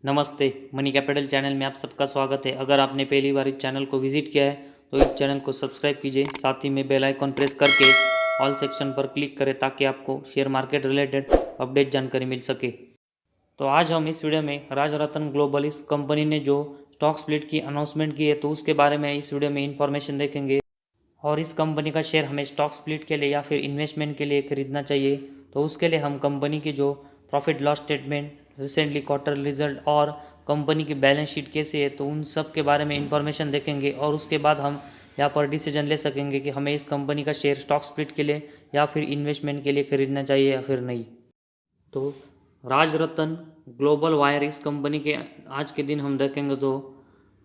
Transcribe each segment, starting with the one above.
नमस्ते। Money capital channel में आप सबका स्वागत है। अगर आपने पहली बार इस चैनल को विजिट किया है तो इस चैनल को सब्सक्राइब कीजिए, साथ ही में बेल आइकॉन प्रेस करके ऑल सेक्शन पर क्लिक करें ताकि आपको शेयर मार्केट रिलेटेड अपडेट जानकारी मिल सके। तो आज हम इस वीडियो में राजरत्न ग्लोबल इस कंपनी ने जो स्टॉक स्प्लिट की अनाउंसमेंट की है तो उसके बारे में इस वीडियो में इंफॉर्मेशन देखेंगे। और इस कंपनी का शेयर हमें स्टॉक स्प्लिट के लिए या फिर इन्वेस्टमेंट के लिए खरीदना चाहिए तो उसके लिए हम कंपनी की जो profit loss statement, recently quarter result और कंपनी की बैलेंस शीट कैसे है तो उन सब के बारे में इंफॉर्मेशन देखेंगे। और उसके बाद हम यहाँ पर डिसीजन ले सकेंगे कि हमें इस कंपनी का शेयर स्टॉक स्प्लिट के लिए या फिर इन्वेस्टमेंट के लिए खरीदना चाहिए या फिर नहीं। तो राजरत्न ग्लोबल वायर इस कंपनी के आज के दिन हम देखेंगे तो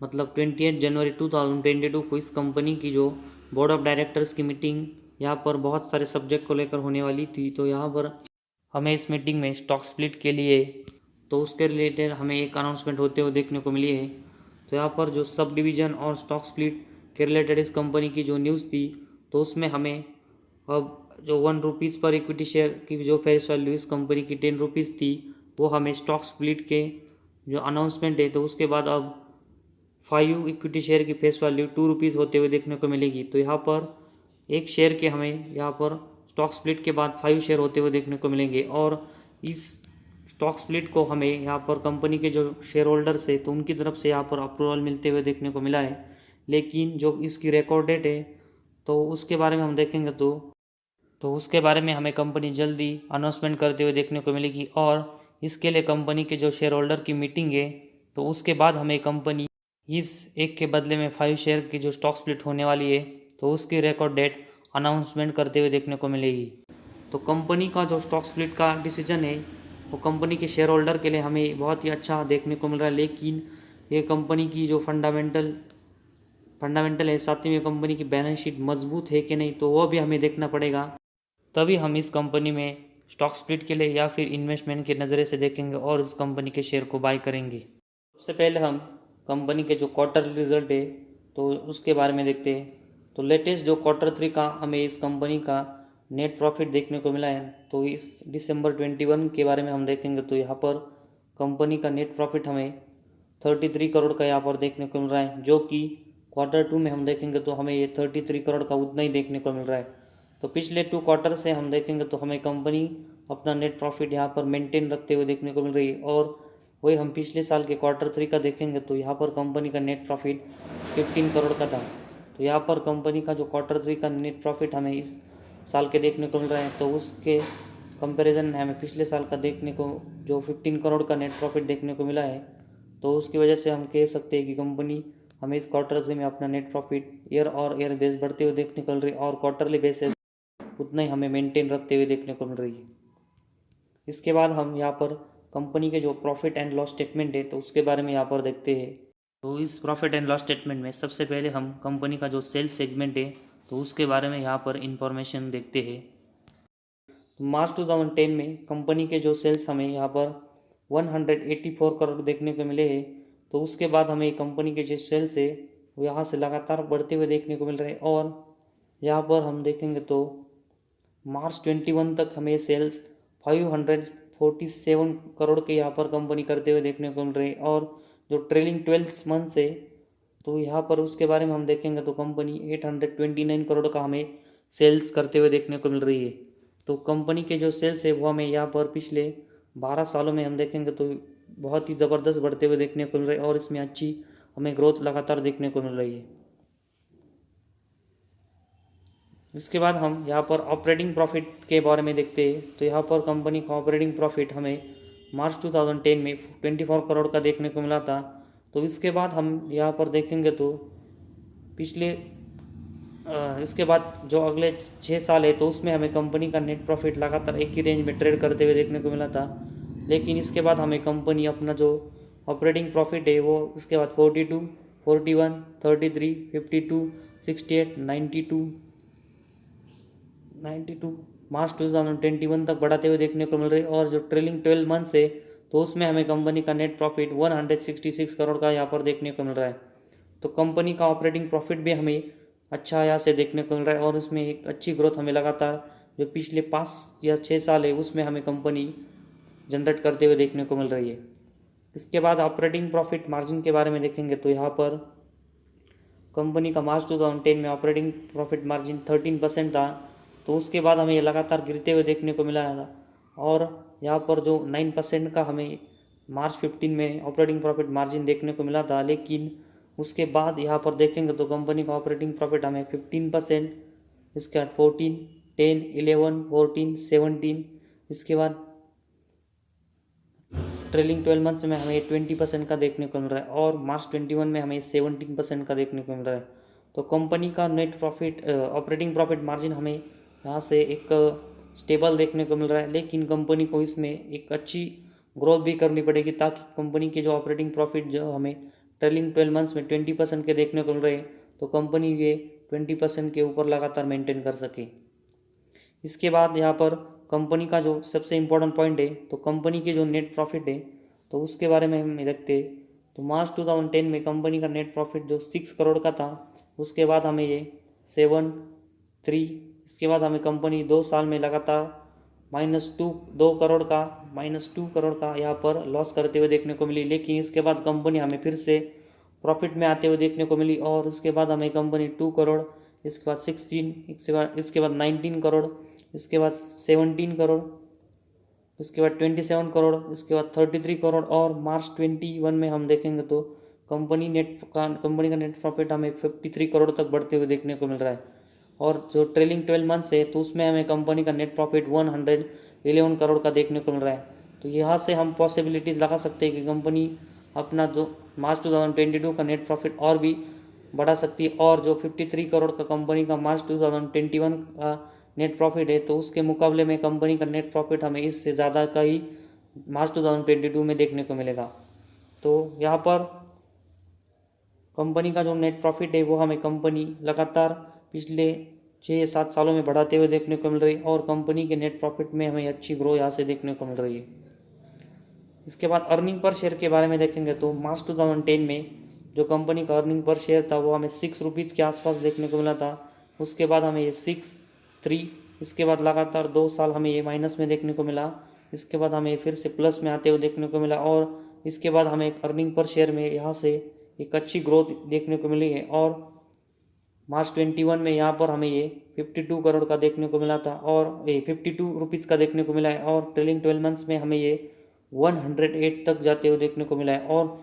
मतलब 28 जनवरी 2022 को इस कंपनी की जो बोर्ड ऑफ डायरेक्टर्स की मीटिंग यहाँ पर बहुत सारे सब्जेक्ट को लेकर होने वाली थी। तो यहाँ पर हमें इस मीटिंग में स्टॉक स्प्लिट के लिए तो उसके रिलेटेड हमें एक अनाउंसमेंट होते हुए देखने को मिली है। तो यहाँ पर जो सब डिवीज़न और स्टॉक स्प्लिट के रिलेटेड इस कंपनी की जो न्यूज़ थी तो उसमें हमें अब जो ₹1 पर इक्विटी शेयर की जो फेस वैल्यू इस कंपनी की ₹10 थी वो हमें स्टॉक स्प्लिट के जो अनाउंसमेंट है तो उसके बाद अब 5 इक्विटी शेयर की फेस वैल्यू ₹2 होते हुए देखने को मिलेगी। तो यहाँ पर एक शेयर के हमें यहाँ पर स्टॉक स्प्लिट के बाद 5 शेयर होते हुए देखने को मिलेंगे। और इस स्टॉक स्प्लिट को हमें यहाँ पर कंपनी के जो शेयर होल्डर्स है तो उनकी तरफ से यहाँ पर अप्रूवल मिलते हुए देखने को मिला है। लेकिन जो इसकी रिकॉर्ड डेट है तो उसके बारे में हम देखेंगे तो उसके बारे में हमें कंपनी जल्दी अनाउंसमेंट करते हुए देखने को मिलेगी। और इसके लिए कंपनी के जो शेयर होल्डर की मीटिंग है तो उसके बाद हमें कंपनी इस एक के बदले में 5 शेयर की जो स्टॉक स्प्लिट होने वाली है तो उसकी रिकॉर्ड डेट अनाउंसमेंट करते हुए देखने को मिलेगी। तो कंपनी का जो स्टॉक स्प्लिट का डिसीजन है वो कंपनी के शेयर होल्डर के लिए हमें बहुत ही अच्छा देखने को मिल रहा है। लेकिन ये कंपनी की जो फंडामेंटल है, साथ ही में कंपनी की बैलेंस शीट मजबूत है कि नहीं तो वो भी हमें देखना पड़ेगा। तभी हम इस कंपनी में स्टॉक स्प्लिट के लिए या फिर इन्वेस्टमेंट के नज़रे से देखेंगे और इस कंपनी के शेयर को बाय करेंगे। सबसे पहले हम कंपनी के जो क्वार्टर रिजल्ट है तो उसके बारे में देखते हैं। तो लेटेस्ट जो Q3 का हमें इस कंपनी का नेट प्रॉफिट देखने को मिला है तो इस दिसंबर 21 के बारे में हम देखेंगे तो यहाँ पर कंपनी का नेट प्रॉफिट हमें 33 करोड़ का यहाँ पर देखने को मिल रहा है, जो कि Q2 में हम देखेंगे तो हमें ये 33 करोड़ का उतना ही देखने को मिल रहा है। तो पिछले 2 क्वार्टर से हम देखेंगे तो हमें कंपनी अपना नेट प्रॉफिट यहाँ पर मेंटेन रखते हुए देखने को मिल रही है। और वही हम पिछले साल के Q3 का देखेंगे तो यहाँ पर कंपनी का नेट प्रॉफिट 15 करोड़ का था। तो यहाँ पर कंपनी का जो Q3 का नेट प्रॉफिट हमें इस साल के देखने को मिल रहा है तो उसके कंपैरिजन में हमें पिछले साल का देखने को जो 15 करोड़ का नेट प्रॉफिट देखने को मिला है तो उसकी वजह से हम कह सकते हैं कि कंपनी हमें इस Q3 में अपना नेट प्रॉफिट ईयर बेस बढ़ते हुए देखने को मिल रही है और क्वार्टरली बेसिस उतना ही हमें मेंटेन रखते हुए देखने को मिल रही है। इसके बाद हम यहाँ पर कंपनी के जो प्रॉफिट एंड लॉस स्टेटमेंट है तो उसके बारे में यहाँ पर देखते हैं। तो इस प्रॉफिट एंड लॉस स्टेटमेंट में सबसे पहले हम कंपनी का जो सेल्स सेगमेंट है तो उसके बारे में यहाँ पर इंफॉर्मेशन देखते हैं। तो मार्च 2010 में कंपनी के जो सेल्स हमें यहाँ पर 184 करोड़ देखने को मिले हैं। तो उसके बाद हमें कंपनी के जो सेल्स है वो यहाँ से लगातार बढ़ते हुए देखने को मिल रहे हैं। और यहाँ पर हम देखेंगे तो मार्च 21 तक हमें सेल्स 547 करोड़ के यहाँ पर कंपनी करते हुए देखने को मिल रही है। और जो ट्रेलिंग 12 मंथ्स है तो यहाँ पर उसके बारे में हम देखेंगे तो कंपनी 829 करोड़ का हमें सेल्स करते हुए देखने को मिल रही है। तो कंपनी के जो सेल्स है वो हमें यहाँ पर पिछले 12 सालों में हम देखेंगे तो बहुत ही ज़बरदस्त बढ़ते हुए देखने को मिल रहे हैं और इसमें अच्छी हमें ग्रोथ लगातार देखने को मिल रही है। इसके बाद हम यहाँ पर ऑपरेटिंग प्रॉफिट के बारे में देखते हैं। तो यहाँ पर कंपनी का ऑपरेटिंग प्रॉफिट हमें मार्च 2010 में 24 करोड़ का देखने को मिला था। तो इसके बाद हम यहाँ पर देखेंगे तो इसके बाद जो अगले 6 साल है तो उसमें हमें कंपनी का नेट प्रॉफिट लगातार एक ही रेंज में ट्रेड करते हुए देखने को मिला था। लेकिन इसके बाद हमें कंपनी अपना जो ऑपरेटिंग प्रॉफिट है वो उसके बाद 42, 41, 33, 52, 68, 92 मार्च 2021 तक बढ़ाते हुए देखने को मिल रही है। और जो ट्रेलिंग 12 मंथ्स है तो उसमें हमें कंपनी का नेट प्रॉफिट 166 करोड़ का यहाँ पर देखने को मिल रहा है। तो कंपनी का ऑपरेटिंग प्रॉफिट भी हमें अच्छा यहाँ से देखने को मिल रहा है और उसमें एक अच्छी ग्रोथ हमें लगातार जो पिछले 5 या 6 साल है उसमें हमें कंपनी जनरेट करते हुए देखने को मिल रही है। इसके बाद ऑपरेटिंग प्रॉफिट मार्जिन के बारे में देखेंगे तो यहाँ पर कंपनी का मार्च 2010 में ऑपरेटिंग प्रॉफिट मार्जिन 13% था, तो उसके बाद हमें ये लगातार गिरते हुए देखने को मिला था और यहाँ पर जो 9% का हमें मार्च 15 में ऑपरेटिंग प्रॉफिट मार्जिन देखने को मिला था, लेकिन उसके बाद यहाँ पर देखेंगे तो कंपनी का ऑपरेटिंग प्रॉफिट हमें 15%, इसके बाद 14, 10, 11, 14, 17, इसके बाद ट्रेलिंग 12 मंथ्स में हमें 20% का देखने को मिल रहा है और मार्च 21 में हमें 17% का देखने को मिल रहा है। तो कंपनी का net profit operating profit margin हमें यहाँ से एक स्टेबल देखने को मिल रहा है, लेकिन कंपनी को इसमें एक अच्छी ग्रोथ भी करनी पड़ेगी ताकि कंपनी के जो ऑपरेटिंग प्रॉफिट जो हमें ट्रेलिंग 12 मंथ्स में 20% के देखने को मिल रहे हैं, तो कंपनी ये 20% के ऊपर लगातार मेंटेन कर सके। इसके बाद यहाँ पर कंपनी का जो सबसे इम्पोर्टेंट पॉइंट है, तो कंपनी के जो नेट प्रॉफिट है तो उसके बारे में हम देखते हैं। तो मार्च 2010 में कंपनी का नेट प्रॉफिट जो 6 करोड़ का था, उसके बाद हमें ये 7, 3, इसके बाद हमें कंपनी 2 साल में लगातार -2 करोड़ का यहाँ पर लॉस करते हुए देखने को मिली, लेकिन इसके बाद कंपनी हमें फिर से प्रॉफिट में आते हुए देखने को मिली और उसके बाद हमें कंपनी 2 करोड़, इसके बाद 16, इसके बाद 19 करोड़, इसके बाद 17 करोड़, इसके बाद 27 करोड़, इसके बाद 33 करोड़ और मार्च 21 में हम देखेंगे तो कंपनी का नेट प्रॉफिट हमें 53 करोड़ तक बढ़ते हुए देखने को मिल रहा है। और जो ट्रेलिंग 12 मंथ्स है तो उसमें हमें कंपनी का नेट प्रॉफिट 111 करोड़ का देखने को मिल रहा है। तो यहाँ से हम पॉसिबिलिटीज़ लगा सकते हैं कि कंपनी अपना जो मार्च 2022 का नेट प्रॉफिट और भी बढ़ा सकती है और जो 53 करोड़ का कंपनी का मार्च 2021 का नेट प्रॉफिट है, तो उसके मुकाबले में कंपनी का नेट प्रॉफिट हमें इससे ज़्यादा का ही मार्च 2022 में देखने को मिलेगा। तो यहाँ पर कंपनी का जो नेट प्रॉफिट है वो हमें कंपनी लगातार पिछले 6-7 सालों में बढ़ाते हुए देखने को मिल रही है और कंपनी के नेट प्रॉफिट में हमें अच्छी ग्रो यहाँ से देखने को मिल रही है। इसके बाद अर्निंग पर शेयर के बारे में देखेंगे तो मार्च 2010 में जो कंपनी का अर्निंग पर शेयर था वो हमें 6 रुपीज़ के आसपास देखने को मिला था। उसके बाद हमें ये 6, 3, इसके बाद लगातार 2 साल हमें ये माइनस में देखने को मिला, इसके बाद हमें फिर से प्लस में आते हुए देखने को मिला और इसके बाद हमें एक अर्निंग पर शेयर में यहाँ से एक अच्छी ग्रोथ देखने को मिली है और मार्च 21 में यहाँ पर हमें ये 52 करोड़ का देखने को मिला था और ये 52 रुपीज़ का देखने को मिला है और ट्रेलिंग 12 मंथ्स में हमें ये 108 तक जाते हुए देखने को मिला है और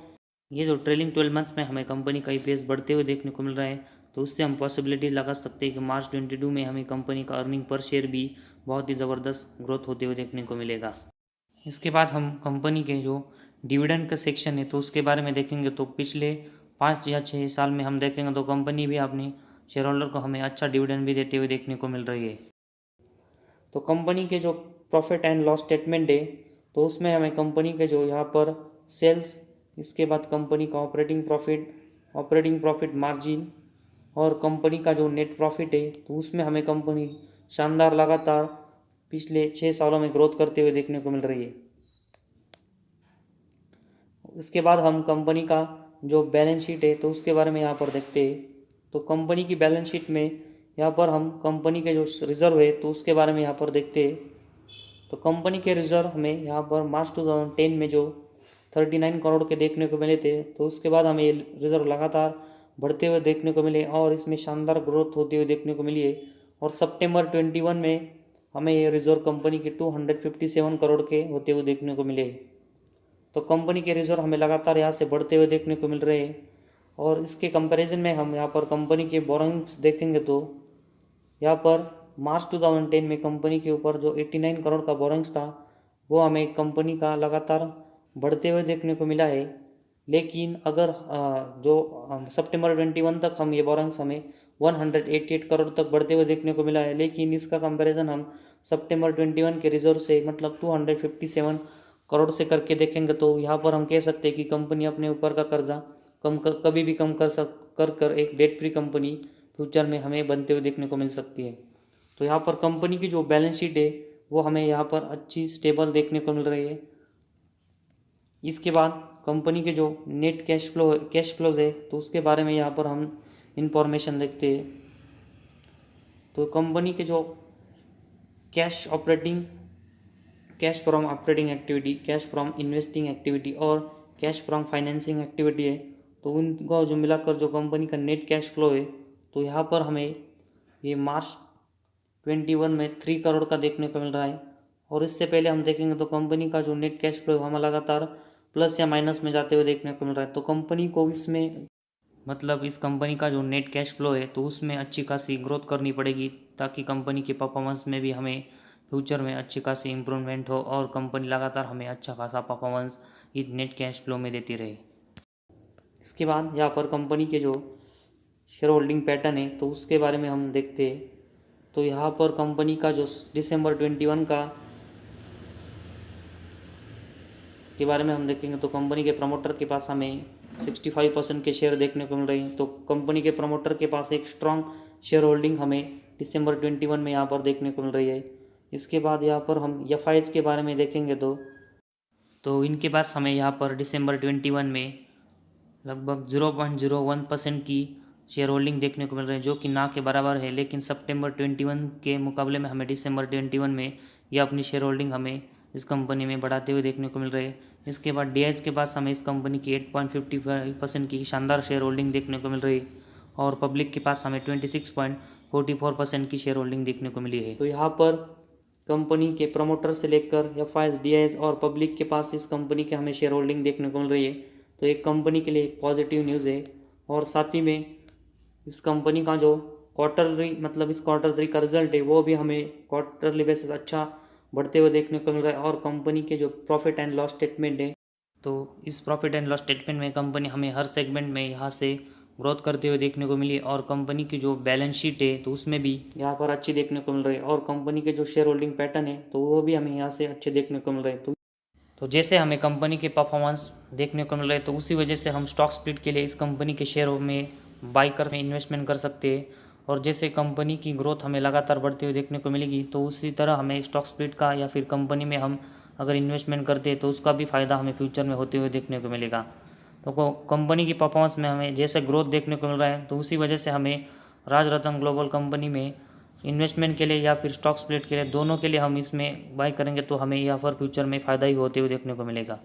ये जो ट्रेलिंग 12 मंथ्स में हमें कंपनी का EPS बढ़ते हुए देखने को मिल रहा है, तो उससे हम पॉसिबिलिटी लगा सकते हैं कि मार्च 22 में हमें कंपनी का अर्निंग पर शेयर भी बहुत ही ज़बरदस्त ग्रोथ होते हुए देखने को मिलेगा। इसके बाद हम कंपनी के जो डिविडेंड का सेक्शन है तो उसके बारे में देखेंगे तो पिछले 5 या 6 साल में हम देखेंगे तो कंपनी भी अपने शेयर होल्डर को हमें अच्छा डिविडेंड भी देते हुए देखने को मिल रही है। तो कंपनी के जो प्रॉफिट एंड लॉस स्टेटमेंट है तो उसमें हमें कंपनी के जो यहाँ पर सेल्स, इसके बाद कंपनी का ऑपरेटिंग प्रॉफिट मार्जिन और कंपनी का जो नेट प्रॉफिट है तो उसमें हमें कंपनी शानदार लगातार पिछले 6 सालों में ग्रोथ करते हुए देखने को मिल रही है। उसके बाद हम कंपनी का जो बैलेंस शीट है तो उसके बारे में यहाँ पर देखते हैं। तो कंपनी की बैलेंस शीट में यहाँ पर हम कंपनी के जो रिज़र्व है तो उसके बारे में यहाँ पर देखते हैं। तो कंपनी के रिज़र्व हमें यहाँ पर मार्च 2010 में जो 39 करोड़ के देखने को मिले थे, तो उसके बाद हमें ये रिज़र्व लगातार बढ़ते हुए देखने को मिले और इसमें शानदार ग्रोथ होती हुई देखने को मिली है और सितंबर 21 में हमें ये रिज़र्व कंपनी के 257 करोड़ के होते हुए देखने को मिले। तो कंपनी के रिज़र्व हमें लगातार यहाँ से बढ़ते हुए देखने को मिल रहे हैं और इसके कंपैरिजन में हम यहाँ पर कंपनी के बोरोइंग्स देखेंगे तो यहाँ पर मार्च 2010 में कंपनी के ऊपर जो 89 करोड़ का बोरोइंग्स था वो हमें कंपनी का लगातार बढ़ते हुए देखने को मिला है, लेकिन अगर जो सितंबर 21 तक हम ये बोरोइंग्स हमें 188 करोड़ तक बढ़ते हुए देखने को मिला है, लेकिन इसका कंपैरिजन हम सितंबर 21 के रिजर्व से मतलब 257 करोड़ से करके देखेंगे तो यहाँ पर हम कह सकते हैं कि कंपनी अपने ऊपर का कर्जा कभी भी कम कर एक डेट फ्री कंपनी फ्यूचर में हमें बनते हुए देखने को मिल सकती है। तो यहाँ पर कंपनी की जो बैलेंस शीट है वो हमें यहाँ पर अच्छी स्टेबल देखने को मिल रही है। इसके बाद कंपनी के जो नेट कैश फ्लोज है तो उसके बारे में यहाँ पर हम इंफॉर्मेशन देखते हैं। तो कंपनी के जो cash from operating activity, cash from investing activity और कैश फ्रॉम फाइनेंसिंग एक्टिविटी है, तो उनको जो मिलाकर जो कंपनी का नेट कैश फ्लो है, तो यहाँ पर हमें ये मार्च 21 में 3 करोड़ का देखने को मिल रहा है। और इससे पहले हम देखेंगे तो कंपनी का जो नेट कैश फ्लो है हमें लगातार प्लस या माइनस में जाते हुए देखने को मिल रहा है। तो कंपनी को इसमें मतलब इस कंपनी का जो नेट कैश फ्लो है तो उसमें अच्छी खासी ग्रोथ करनी पड़ेगी, ताकि कंपनी के परफॉर्मेंस में भी हमें फ्यूचर में अच्छी खासी इम्प्रूवमेंट हो और कंपनी लगातार हमें अच्छा खासा परफॉर्मेंस इस नेट कैश फ्लो में देती रहे। इसके बाद यहाँ पर कंपनी के जो शेयर होल्डिंग पैटर्न है तो उसके बारे में हम देखते हैं। तो यहाँ पर कंपनी का जो दिसंबर 21 के बारे में हम देखेंगे तो कंपनी के प्रमोटर के पास हमें 65% के शेयर देखने को मिल रहे हैं। तो कंपनी के प्रमोटर के पास एक स्ट्रॉन्ग शेयर होल्डिंग हमें दिसंबर 21 में यहाँ पर देखने को मिल रही है। इसके बाद यहाँ पर हम FIs के बारे में देखेंगे तो इनके पास हमें यहाँ पर दिसंबर 21 में लगभग 0.01% की शेयर होल्डिंग देखने को मिल रही है, जो कि ना के बराबर है। लेकिन सितंबर 21 के मुकाबले में हमें दिसंबर 21 में यह अपनी शेयर होल्डिंग हमें इस कंपनी में बढ़ाते हुए देखने को मिल रहे हैं। इसके बाद DIs के पास हमें इस कंपनी की 8.55% की शानदार शेयर होल्डिंग देखने को मिल रही है और पब्लिक के पास हमें 26.44% की शेयर होल्डिंग देखने को मिली है। तो यहाँ पर कंपनी के प्रमोटर से लेकर FIs, DIs और पब्लिक के पास इस कंपनी के हमें शेयर होल्डिंग देखने को मिल रही है। तो एक कंपनी के लिए एक पॉजिटिव न्यूज़ है। और साथ ही में इस कंपनी का जो क्वार्टरली मतलब इस क्वार्टर 3 का रिजल्ट है वो भी हमें क्वार्टरली बेसिस अच्छा बढ़ते हुए देखने को मिल रहा है। और कंपनी के जो प्रॉफिट एंड लॉस स्टेटमेंट है तो इस प्रॉफिट एंड लॉस स्टेटमेंट में कंपनी हमें हर सेगमेंट में यहाँ से ग्रोथ करते हुए देखने को मिली। और कंपनी की जो बैलेंस शीट है तो उसमें भी यहाँ पर अच्छी देखने को मिल रही है। और कंपनी के जो शेयर होल्डिंग पैटर्न है तो वो भी हमें यहाँ से अच्छे देखने को मिल रहे हैं। तो जैसे हमें कंपनी के परफॉर्मेंस देखने को मिल रहे हैं तो उसी वजह से हम स्टॉक स्प्लिट के लिए इस कंपनी के शेयरों में बाई कर इन्वेस्टमेंट कर सकते हैं। और जैसे कंपनी की ग्रोथ हमें लगातार बढ़ती हुई देखने को मिलेगी तो उसी तरह हमें स्टॉक स्प्लिट का या फिर कंपनी में हम अगर इन्वेस्टमेंट करते हैं तो उसका भी फ़ायदा हमें फ्यूचर में होते हुए देखने को मिलेगा। तो कंपनी की परफॉर्मेंस में हमें जैसे ग्रोथ देखने को मिल रहा है तो उसी वजह से हमें राजरत्न ग्लोबल कंपनी में इन्वेस्टमेंट के लिए या फिर स्टॉक स्प्लिट के लिए दोनों के लिए हम इसमें बाई करेंगे तो हमें यहाँ पर फ्यूचर में फ़ायदा ही होते हुए देखने को मिलेगा।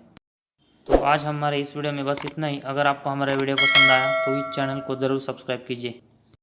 तो आज हमारे इस वीडियो में बस इतना ही। अगर आपको हमारा वीडियो पसंद आया तो इस चैनल को ज़रूर सब्सक्राइब कीजिए।